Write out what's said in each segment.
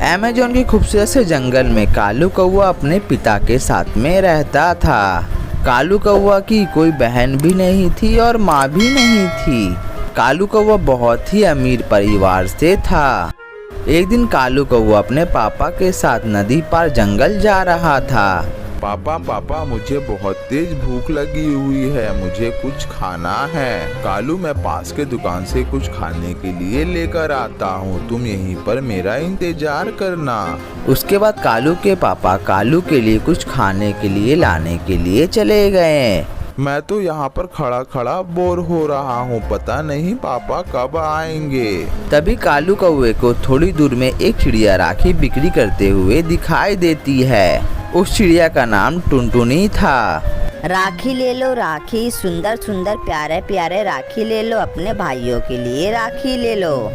Amazon के खूबसूरत से जंगल में कालू कौवा अपने पिता के साथ में रहता था। कालू कौवा की कोई बहन भी नहीं थी और माँ भी नहीं थी। कालू कौवा बहुत ही अमीर परिवार से था। एक दिन कालू कौवा अपने पापा के साथ नदी पार जंगल जा रहा था। पापा पापा मुझे बहुत तेज भूख लगी हुई है, मुझे कुछ खाना है। कालू, मैं पास के दुकान से कुछ खाने के लिए लेकर आता हूँ, तुम यहीं पर मेरा इंतजार करना। उसके बाद कालू के पापा कालू के लिए कुछ खाने के लिए लाने के लिए चले गए। मैं तो यहाँ पर खड़ा खड़ा बोर हो रहा हूँ, पता नहीं पापा कब आएंगे। तभी कालू कौवे को थोड़ी दूर में एक चिड़िया राखी बिक्री करते हुए दिखाई देती है। उस चिड़िया का नाम टुनटुनी था। राखी ले लो राखी, सुंदर सुंदर प्यारे प्यारे राखी ले लो, अपने भाइयों के लिए राखी ले लो।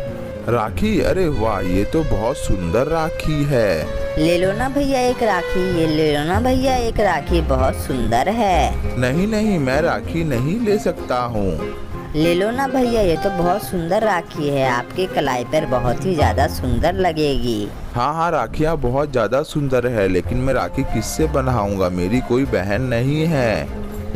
राखी? अरे वाह, ये तो बहुत सुंदर राखी है। ले लो ना भैया एक राखी, ये ले लो ना भैया एक राखी, बहुत सुंदर है। नहीं नहीं, मैं राखी नहीं ले सकता हूँ। ले लो ना भैया, ये तो बहुत सुंदर राखी है, आपके कलाई पर बहुत ही ज्यादा सुंदर लगेगी। हाँ हाँ, राखियाँ बहुत ज्यादा सुंदर है, लेकिन मैं राखी किससे बनाऊंगा? मेरी कोई बहन नहीं है।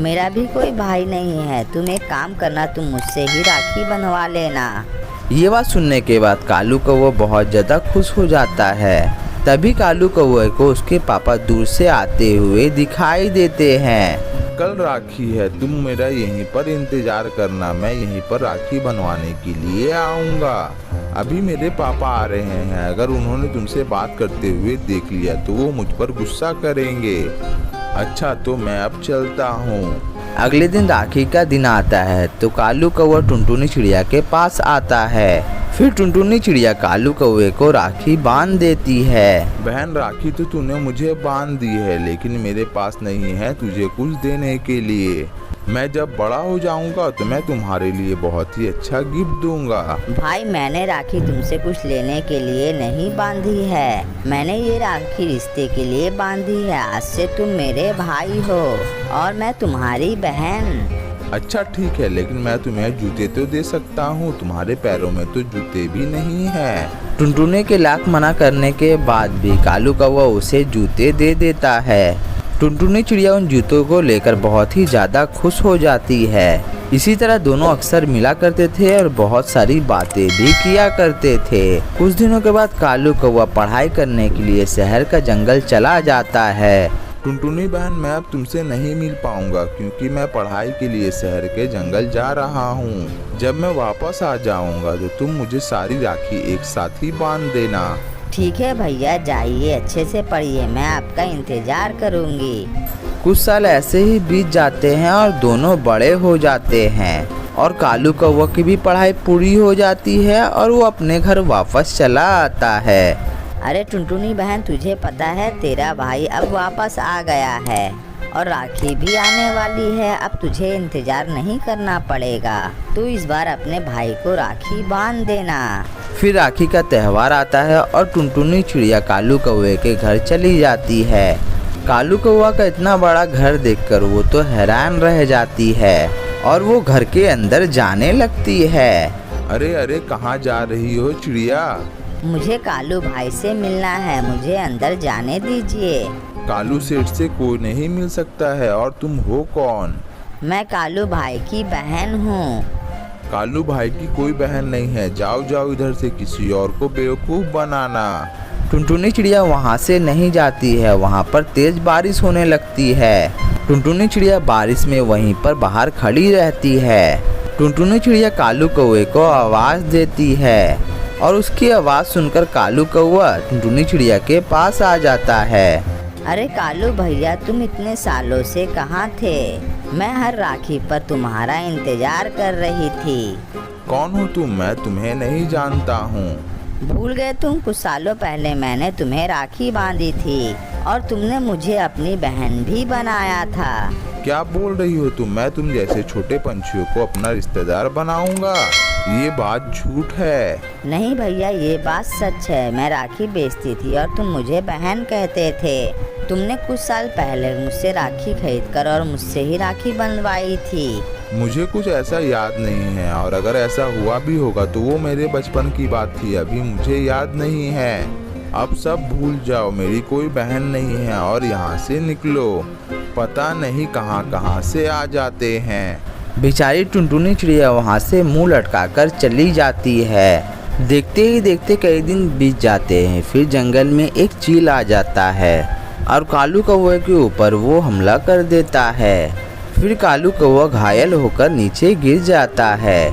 मेरा भी कोई भाई नहीं है, तुम एक काम करना, तुम मुझसे ही राखी बनवा लेना। ये बात सुनने के बाद कालू कौवा बहुत ज्यादा खुश हो जाता है। तभी कालू कौवे को उसके पापा दूर से आते हुए दिखाई देते हैं। कल राखी है, तुम मेरा यहीं पर इंतजार करना, मैं यहीं पर राखी बनवाने के लिए आऊँगा। अभी मेरे पापा आ रहे हैं, अगर उन्होंने तुमसे बात करते हुए देख लिया तो वो मुझ पर गुस्सा करेंगे। अच्छा, तो मैं अब चलता हूँ। अगले दिन राखी का दिन आता है तो कालू कौवा टुनटुनी चिड़िया के पास आता है। फिर टुनटुनी चिड़िया कालू कौवे को राखी बांध देती है। बहन, राखी तो तूने मुझे बांध दी है, लेकिन मेरे पास नहीं है तुझे कुछ देने के लिए। मैं जब बड़ा हो जाऊंगा तो मैं तुम्हारे लिए बहुत ही अच्छा गिफ्ट दूंगा। भाई, मैंने राखी तुमसे कुछ लेने के लिए नहीं बांधी है, मैंने ये राखी रिश्ते के लिए बांधी है। आज से तुम मेरे भाई हो और मैं तुम्हारी बहन। अच्छा ठीक है, लेकिन मैं तुम्हें जूते तो दे सकता हूँ, तुम्हारे पैरों में तो जूते भी नहीं है। टुनटुनी के लाख मना करने के बाद भी कालू कौवा उसे जूते दे देता है। टुनटुनी चिड़िया उन जूतों को लेकर बहुत ही ज्यादा खुश हो जाती है। इसी तरह दोनों अक्सर मिला करते थे और बहुत सारी बातें भी किया करते थे। कुछ दिनों के बाद कालू कौवा पढ़ाई करने के लिए शहर का जंगल चला जाता है। टुनटुनी बहन, मैं अब तुमसे नहीं मिल पाऊंगा क्योंकि मैं पढ़ाई के लिए शहर के जंगल जा रहा हूँ। जब मैं वापस आ जाऊंगा तो तुम मुझे सारी राखी एक साथ ही बांध देना। ठीक है भैया, जाइए अच्छे से पढ़िए, मैं आपका इंतजार करूंगी। कुछ साल ऐसे ही बीत जाते हैं और दोनों बड़े हो जाते हैं और कालू कौवा की भी पढ़ाई पूरी हो जाती है और वो अपने घर वापस चला आता है। अरे टुनटुनी बहन, तुझे पता है तेरा भाई अब वापस आ गया है और राखी भी आने वाली है, अब तुझे इंतजार नहीं करना पड़ेगा। तू इस बार अपने भाई को राखी बांध देना। फिर राखी का त्योहार आता है और टुनटुनी चिड़िया कालू कौवे के घर चली जाती है। कालू कौवा का इतना बड़ा घर देखकर वो तो हैरान रह जाती है और वो घर के अंदर जाने लगती है। अरे अरे, कहाँ जा रही हो चिड़िया? मुझे कालू भाई से मिलना है, मुझे अंदर जाने दीजिए। कालू सेठ से कोई नहीं मिल सकता है, और तुम हो कौन? मैं कालू भाई की बहन हूँ। कालू भाई की कोई बहन नहीं है, जाओ जाओ इधर से, किसी और को बेवकूफ बनाना। टुनटुनी चिड़िया वहाँ से नहीं जाती है, वहाँ पर तेज बारिश होने लगती है। टुनटुनी चिड़िया बारिश में वहीं पर बाहर खड़ी रहती है। टुनटुनी चिड़िया कालू कौवे को आवाज़ देती है और उसकी आवाज़ सुनकर कालू कौवा टुनटुनी चिड़िया के पास आ जाता है। अरे कालू भैया, तुम इतने सालों से कहाँ थे? मैं हर राखी पर तुम्हारा इंतजार कर रही थी। कौन हो तुम? मैं तुम्हें नहीं जानता हूँ। भूल गए तुम? कुछ सालों पहले मैंने तुम्हें राखी बांधी थी और तुमने मुझे अपनी बहन भी बनाया था। क्या बोल रही हो तुम? मैं तुम जैसे छोटे पंछियों को अपना रिश्तेदार बनाऊंगा? ये बात झूठ है। नहीं भैया, ये बात सच है। मैं राखी बेचती थी और तुम मुझे बहन कहते थे। तुमने कुछ साल पहले मुझसे राखी खरीदकर और मुझसे ही राखी बनवाई थी। मुझे कुछ ऐसा याद नहीं है, और अगर ऐसा हुआ भी होगा तो वो मेरे बचपन की बात थी, अभी मुझे याद नहीं है। अब सब भूल जाओ, मेरी कोई बहन नहीं है और यहाँ से निकलो। पता नहीं कहाँ कहाँ से आ जाते हैं। बेचारी टुनटुनी चिड़िया वहाँ से मुंह लटकाकर चली जाती है। देखते ही देखते कई दिन बीत जाते हैं। फिर जंगल में एक चील आ जाता है और कालू कौवे के ऊपर वो हमला कर देता है। फिर कालू कौवा घायल होकर नीचे गिर जाता है।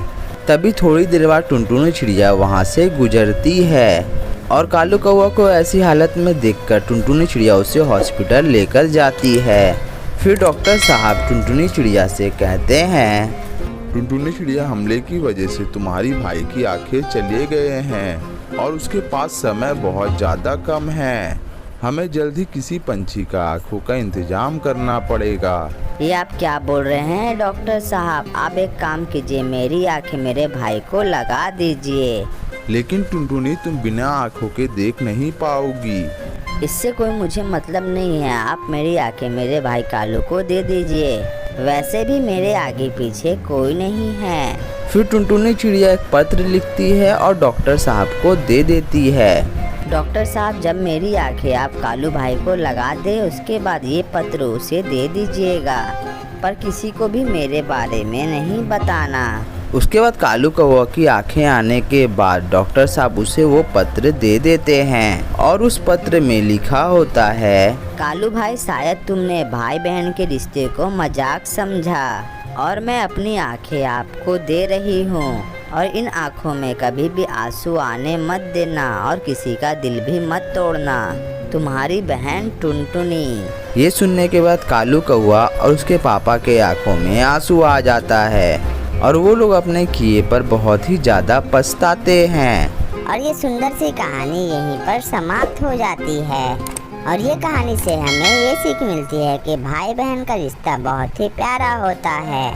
तभी थोड़ी देर बाद टुनटुनी चिड़िया वहाँ से गुजरती है और कालू कौवा को ऐसी हालत में देखकर टुनटुनी चिड़िया उसे हॉस्पिटल लेकर जाती है। फिर डॉक्टर साहब टुनटुनी चिड़िया से कहते हैं, टुनटुनी चिड़िया हमले की वजह से तुम्हारी भाई की आंखें चले गए हैं और उसके पास समय बहुत ज़्यादा कम है। हमें जल्द ही किसी पंछी का आँखों का इंतजाम करना पड़ेगा। ये आप क्या बोल रहे हैं डॉक्टर साहब? आप एक काम कीजिए, मेरी आंखें मेरे भाई को लगा दीजिए। लेकिन टुनटुनी, तुम बिना आँखों के देख नहीं पाओगी। इससे कोई मुझे मतलब नहीं है। आप मेरी आंखें मेरे भाई कालू को दे दीजिए। वैसे भी मेरे आगे पीछे कोई नहीं है। फिर टुनटुनी चिड़िया एक पत्र लिखती है और डॉक्टर साहब को दे देती है। डॉक्टर साहब, जब मेरी आंखें आप कालू भाई को लगा दे, उसके बाद ये पत्र उसे दे दीजिएगा, पर किसी को भी मेरे बारे में नहीं बताना। उसके बाद कालू कौवा की आंखें आने के बाद डॉक्टर साहब उसे वो पत्र दे देते हैं और उस पत्र में लिखा होता है, कालू भाई, शायद तुमने भाई बहन के रिश्ते को मजाक समझा और मैं अपनी आंखें आपको दे रही हूँ और इन आँखों में कभी भी आंसू आने मत देना और किसी का दिल भी मत तोड़ना। तुम्हारी बहन टुनटुनी। ये सुनने के बाद कालू कौवा और उसके पापा के आंखों में आंसू आ जाता है और वो लोग अपने किए पर बहुत ही ज़्यादा पछताते हैं। और ये सुंदर सी कहानी यहीं पर समाप्त हो जाती है। और ये कहानी से हमें ये सीख मिलती है कि भाई बहन का रिश्ता बहुत ही प्यारा होता है।